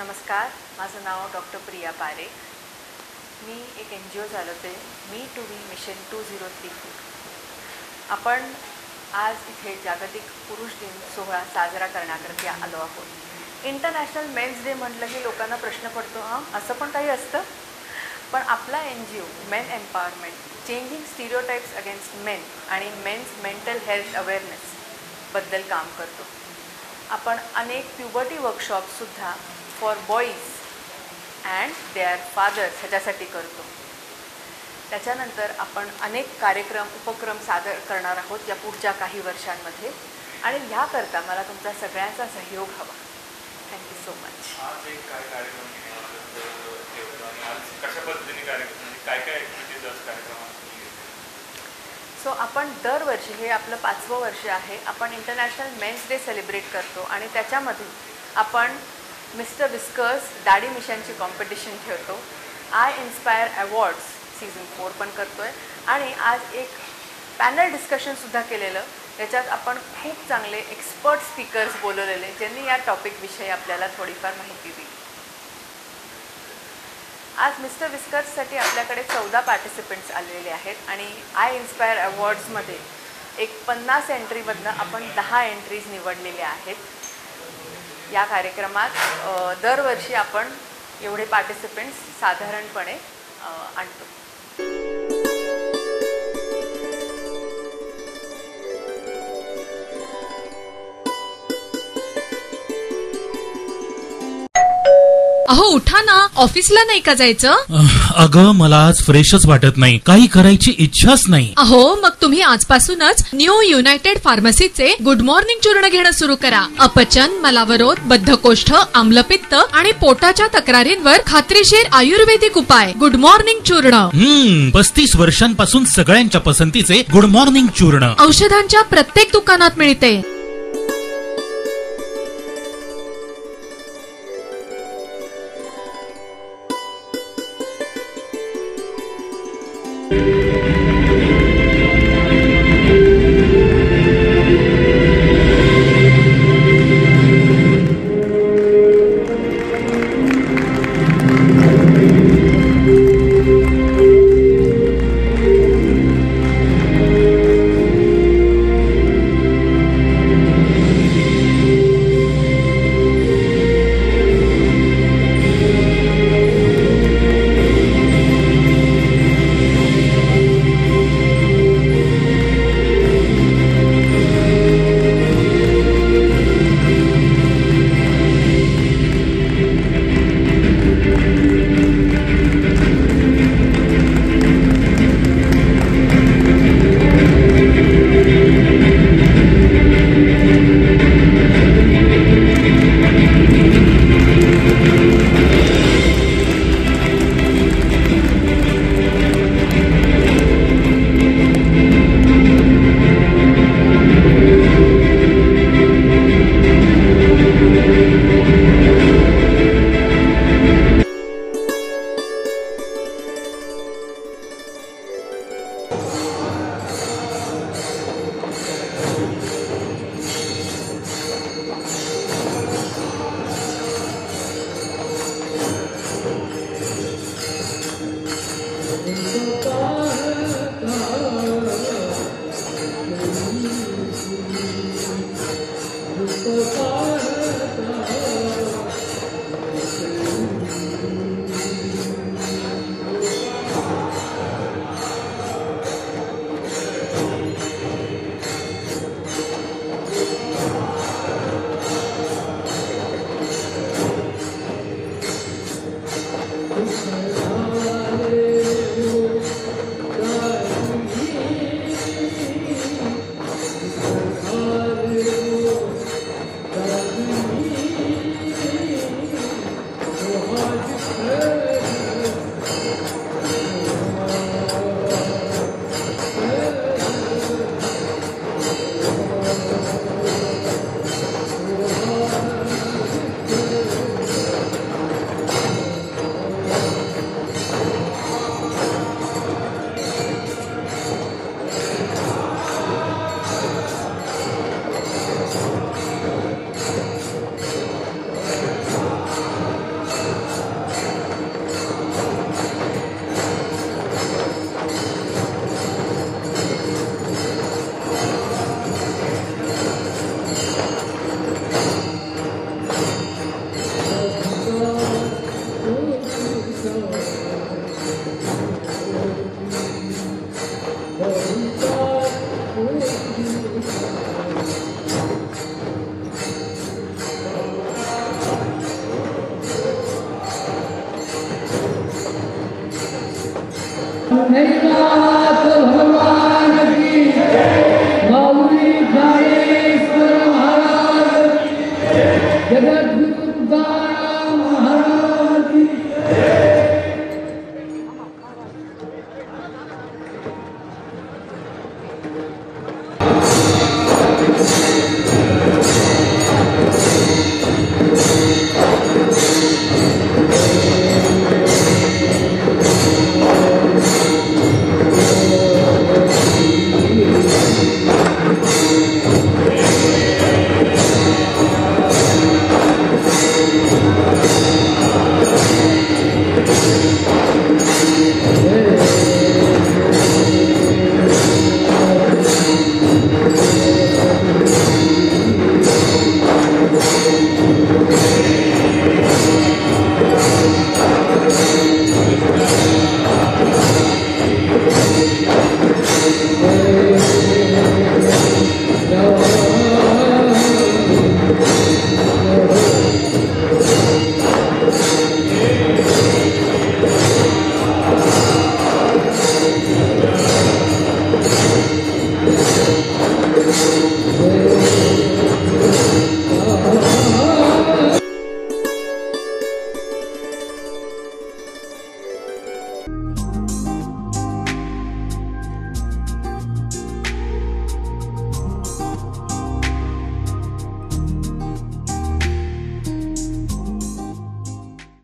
नमस्कार, माझं नाव डॉक्टर प्रिया पारेख. मी एक NGO चालवते, मी टू बी मिशन 2034. आपण आज इथे जागतिक पुरुष दिन सोहळा साजरा करण्याकरता आलो आहोत. इंटरनॅशनल मेन्स डे म्हटलं की लोकांना प्रश्न पडतो, असं पण काही असतं? पण आपला NGO men empowerment, changing stereotypes against men आणि मेन्स मेंटल हेल्थ अवेअरनेसबद्दल काम करतो. आपण अनेक प्युबर्टी वर्कशॉपसुद्धा for boys and their fathers ह्याच्यासाठी करतो. त्याच्यानंतर आपण अनेक उपक्रम सादर करणार आहोत या पुढच्या काही वर्षांमध्ये, आणि ह्याकरता मला तुमचा सगळ्यांचा सहयोग हवा. Thank you so much. आज एक काय कार्यक्रम कशा पद्धतीने काय ॲक्टिव्हिटीज आज कार्यक्रमात? सो आपण दरवर्षी, हे आपलं 5वं वर्ष आहे, आपण इंटरनॅशनल मेन्स डे सेलिब्रेट करतो आणि त्याच्यामध्ये आपण मिस्टर विस्कर्स दाढी मिशनची कॉम्पिटिशन ठेवतो. आय इन्स्पायर अवॉर्ड्स सीझन 4 पण करतो आहे, आणि आज एक पॅनल डिस्कशनसुद्धा केलेलं. त्याच्यात आपण खूप चांगले एक्सपर्ट स्पीकर्स बोलवलेले, ज्यांनी या टॉपिकविषयी आपल्याला थोडीफार माहिती दिली. आज मिस्टर विस्कर्ससाठी आपल्याकडे 14 पार्टिसिपंट्स आलेले आहेत, आणि आय इन्स्पायर अवॉर्ड्समध्ये एक 50 एंट्रीमधनं आपण 10 एंट्रीज निवडलेल्या आहेत. या कार्यक्रमात दरवर्षी आपण एवढे पार्टिसिपंट्स साधारणपणे आणतो. अहो उठा ना, ऑफिसला नाही का जायचं? अगं मला आज फ्रेशच वाटत नाही, काही करायची इच्छाच नाही. अहो मग तुम्ही आजपासूनच न्यू युनायटेड फार्मसीचे गुड मॉर्निंग चूर्ण घेणं सुरू करा. अपचन, मलावरोध, बद्धकोष्ठ, आम्लपित्त आणि पोटाच्या तक्रारींवर खात्रीशीर आयुर्वेदिक उपाय. गुड मॉर्निंग चूर्ण. 35 वर्षांपासून सगळ्यांच्या पसंतीचे गुड मॉर्निंग चूर्ण औषधांच्या प्रत्येक दुकानात मिळते. पंढरीनाथ भगवान की माऊली ज्ञानेश्वर महाराज की जगद्गुरु तुकाराम महाराज की